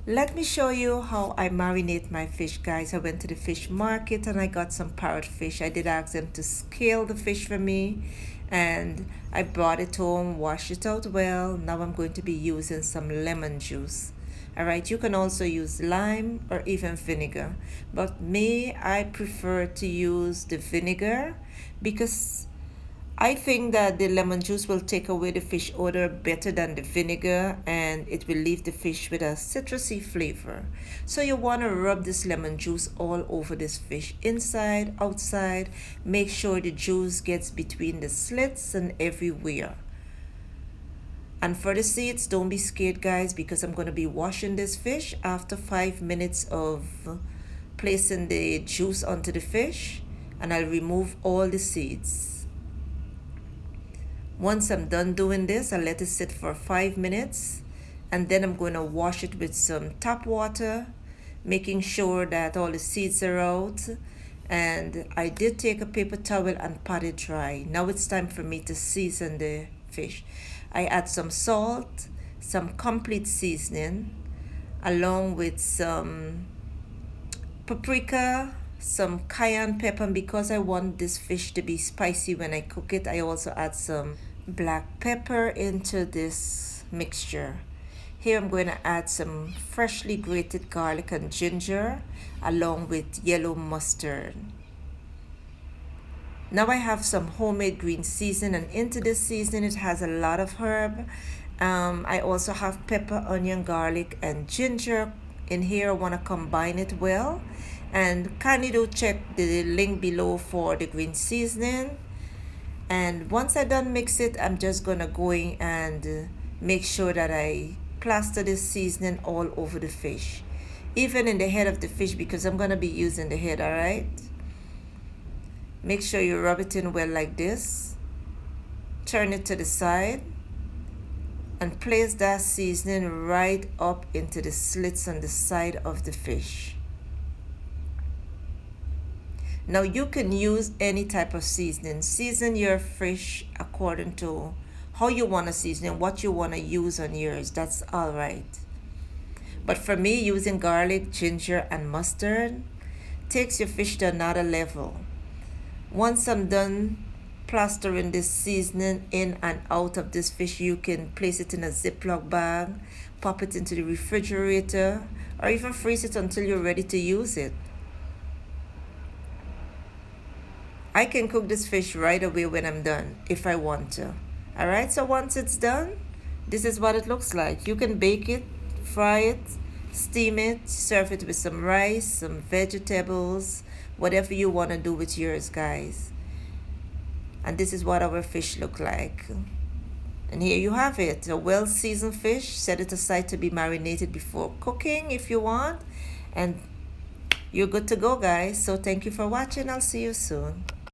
Let me show you how I marinate my fish, guys. I went to the fish market and I got some parrotfish. I did ask them to scale the fish for me, and I brought it home, washed it out well. Now I'm going to be using some lemon juice. Alright, you can also use lime or even vinegar, but I prefer to use the vinegar because I think that the lemon juice will take away the fish odor better than the vinegar, and it will leave the fish with a citrusy flavor. So you want to rub this lemon juice all over this fish, inside, outside. Make sure the juice gets between the slits and everywhere. And for the seeds, don't be scared, guys, because I'm going to be washing this fish after 5 minutes of placing the juice onto the fish, and I'll remove all the seeds. Once I'm done doing this, I'll let it sit for 5 minutes, and then I'm going to wash it with some tap water, making sure that all the seeds are out. And I did take a paper towel and pat it dry. Now it's time for me to season the fish. I add some salt, some complete seasoning, along with some paprika, some cayenne pepper, and because I want this fish to be spicy when I cook it, I also add some black pepper into this mixture. Here I'm going to add some freshly grated garlic and ginger along with yellow mustard. Now I have some homemade green seasoning, and into this seasoning it has a lot of herb. I also have pepper, onion, garlic, and ginger in here. I want to combine it well, and kindly do check the link below for the green seasoning. And once I done mix it, I'm just gonna go in and make sure that I plaster this seasoning all over the fish, even in the head of the fish, because I'm gonna be using the head. All right, make sure you rub it in well like this, turn it to the side, and place that seasoning right up into the slits on the side of the fish. Now you can use any type of seasoning. Season your fish according to how you want to season and what you want to use on yours. That's all right. But for me, using garlic, ginger, and mustard takes your fish to another level. Once I'm done plastering this seasoning in and out of this fish, you can place it in a Ziploc bag, pop it into the refrigerator, or even freeze it until you're ready to use it. I can cook this fish right away when I'm done if I want to. Alright, so once it's done, this is what it looks like. You can bake it, fry it, steam it, serve it with some rice, some vegetables, whatever you want to do with yours, guys. And this is what our fish look like. And here you have it, a well-seasoned fish. Set it aside to be marinated before cooking if you want. And you're good to go, guys. So thank you for watching. I'll see you soon.